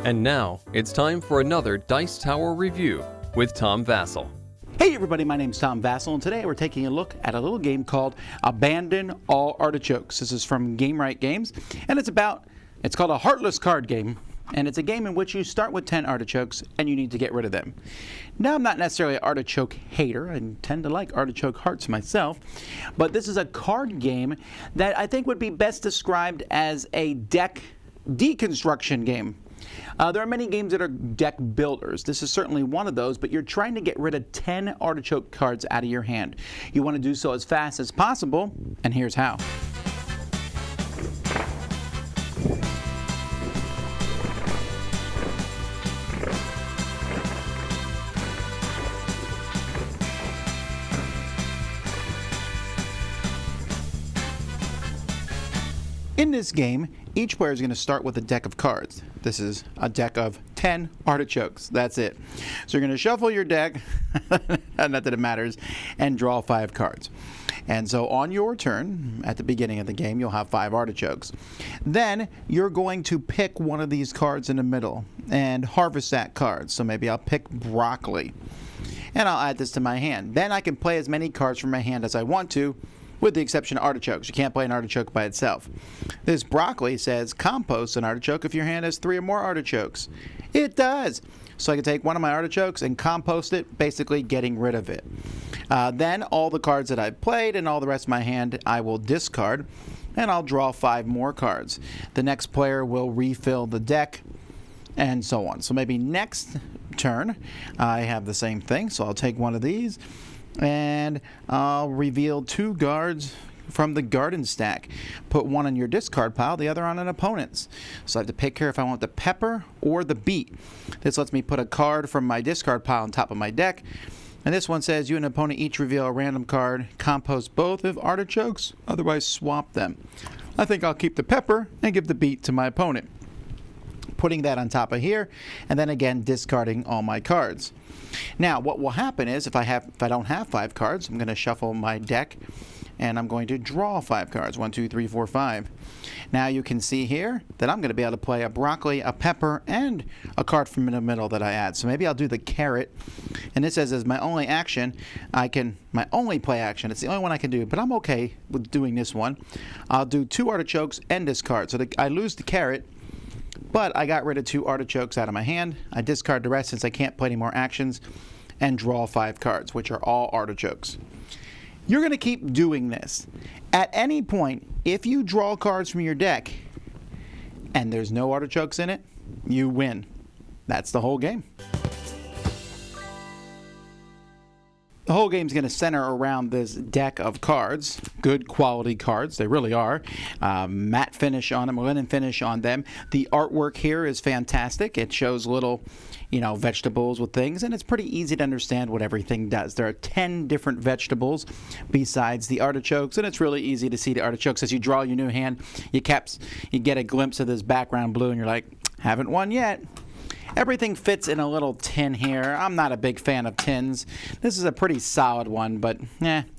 And now, it's time for another Dice Tower review with Tom Vasel. Hey everybody, my name's Tom Vasel, and today we're taking a look at a little game called Abandon All Artichokes. This is from Game Right Games, and it's called a heartless card game, and it's a game in which you start with 10 artichokes and you need to get rid of them. Now, I'm not necessarily an artichoke hater. I tend to like artichoke hearts myself, but this is a card game that I think would be best described as a deck deconstruction game. There are many games that are deck builders. This is certainly one of those, but you're trying to get rid of 10 artichoke cards out of your hand. You want to do so as fast as possible, and here's how. In this game, each player is going to start with a deck of cards. This is a deck of 10 artichokes. That's it. So you're going to shuffle your deck, not that it matters, and draw 5 cards. And so on your turn, at the beginning of the game, you'll have 5 artichokes. Then you're going to pick one of these cards in the middle and harvest that card. So maybe I'll pick broccoli, and I'll add this to my hand. Then I can play as many cards from my hand as I want to, with the exception of artichokes. You can't play an artichoke by itself. This broccoli says compost an artichoke if your hand has 3 or more artichokes. It does. So I can take one of my artichokes and compost it, basically getting rid of it. Then all the cards that I've played and all the rest of my hand I will discard, and I'll draw 5 more cards. The next player will refill the deck, and so on. So maybe next turn I have the same thing. So I'll take one of these, and I'll reveal 2 guards from the garden stack. Put one on your discard pile, the other on an opponent's. So I have to pick here if I want the pepper or the beet. This lets me put a card from my discard pile on top of my deck. And this one says you and an opponent each reveal a random card, compost both of artichokes, otherwise swap them. I think I'll keep the pepper and give the beet to my opponent. Putting that on top of here, and then again discarding all my cards. Now what will happen is if I don't have 5 cards, I'm going to shuffle my deck and I'm going to draw 5 cards. 1, 2, 3, 4, 5. Now you can see here that I'm going to be able to play a broccoli, a pepper, and a card from in the middle that I add. So maybe I'll do the carrot, and this says as my only action, my only play action, it's the only one I can do, but I'm okay with doing this one. I'll do 2 artichokes and discard. So I lose the carrot, but I got rid of 2 artichokes out of my hand. I discard the rest since I can't play any more actions, and draw 5 cards, which are all artichokes. You're going to keep doing this. At any point, if you draw cards from your deck and there's no artichokes in it, you win. That's the whole game. The whole game is going to center around this deck of cards, good quality cards, they really are. Matte finish on them, linen finish on them. The artwork here is fantastic. It shows little, vegetables with things, and it's pretty easy to understand what everything does. There are 10 different vegetables besides the artichokes, and it's really easy to see the artichokes. As you draw your new hand, you get a glimpse of this background blue, and you're like, haven't won yet. Everything fits in a little tin here. I'm not a big fan of tins. This is a pretty solid one, but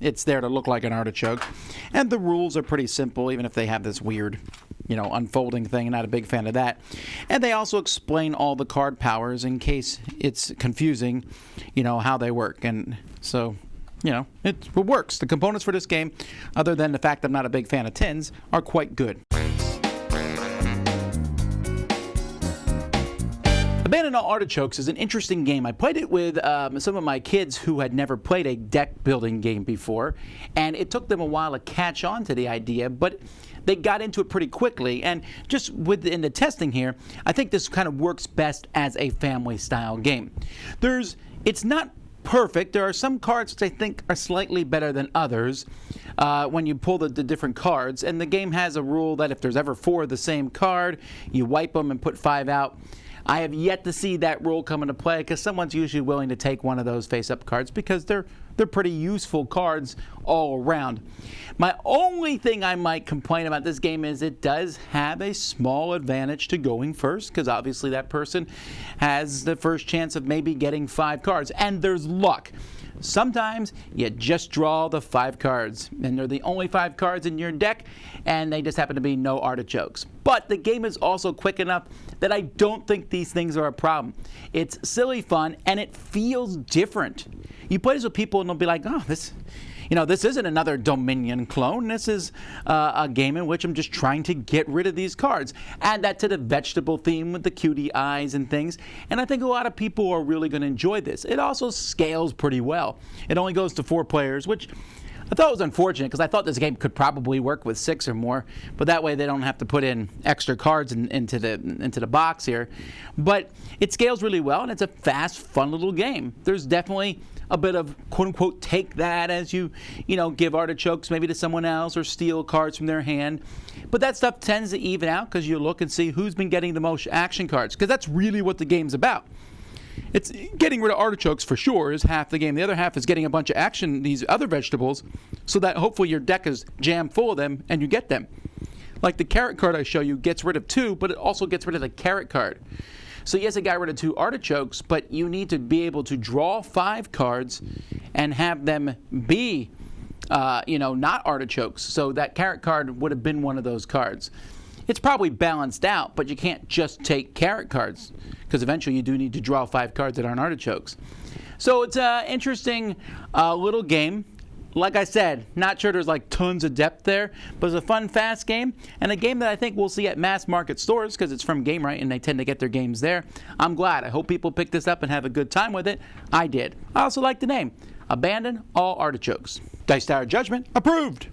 it's there to look like an artichoke. And the rules are pretty simple, even if they have this weird, unfolding thing. Not a big fan of that. And they also explain all the card powers in case it's confusing, how they work. And so, it works. The components for this game, other than the fact I'm not a big fan of tins, are quite good. Abandon All Artichokes is an interesting game. I played it with some of my kids who had never played a deck building game before, and it took them a while to catch on to the idea, but they got into it pretty quickly. And just within the testing here, I think this kind of works best as a family style game. It's not perfect. There are some cards which I think are slightly better than others when you pull the different cards, and the game has a rule that if there's ever 4 of the same card, you wipe them and put 5 out. I have yet to see that rule come into play because someone's usually willing to take one of those face-up cards because they're they're pretty useful cards all around. My only thing I might complain about this game is it does have a small advantage to going first, because obviously that person has the first chance of maybe getting 5 cards, and there's luck. Sometimes you just draw the 5 cards, and they're the only 5 cards in your deck, and they just happen to be no artichokes. But the game is also quick enough that I don't think these things are a problem. It's silly fun, and it feels different. You play this with people, and they'll be like, oh, this isn't another Dominion clone. This is a game in which I'm just trying to get rid of these cards. Add that to the vegetable theme with the cutie eyes and things, and I think a lot of people are really going to enjoy this. It also scales pretty well. It only goes to 4 players, which I thought was unfortunate because I thought this game could probably work with 6 or more, but that way they don't have to put in extra cards into the box here. But it scales really well, and it's a fast, fun little game. There's definitely a bit of quote-unquote take that as you give artichokes maybe to someone else or steal cards from their hand. But that stuff tends to even out because you look and see who's been getting the most action cards, because that's really what the game's about. It's getting rid of artichokes for sure is half the game. The other half is getting a bunch of action, these other vegetables, so that hopefully your deck is jam full of them and you get them. Like the carrot card I show you gets rid of 2, but it also gets rid of the carrot card. So yes, it got rid of 2 artichokes, but you need to be able to draw 5 cards and have them be, not artichokes. So that carrot card would have been one of those cards. It's probably balanced out, but you can't just take carrot cards, because eventually you do need to draw 5 cards that aren't artichokes. So it's an interesting little game. Like I said, not sure there's like tons of depth there, but it's a fun, fast game, and a game that I think we'll see at mass market stores because it's from Game Right and they tend to get their games there. I'm glad. I hope people pick this up and have a good time with it. I did. I also like the name, Abandon All Artichokes. Dice Tower Judgment approved.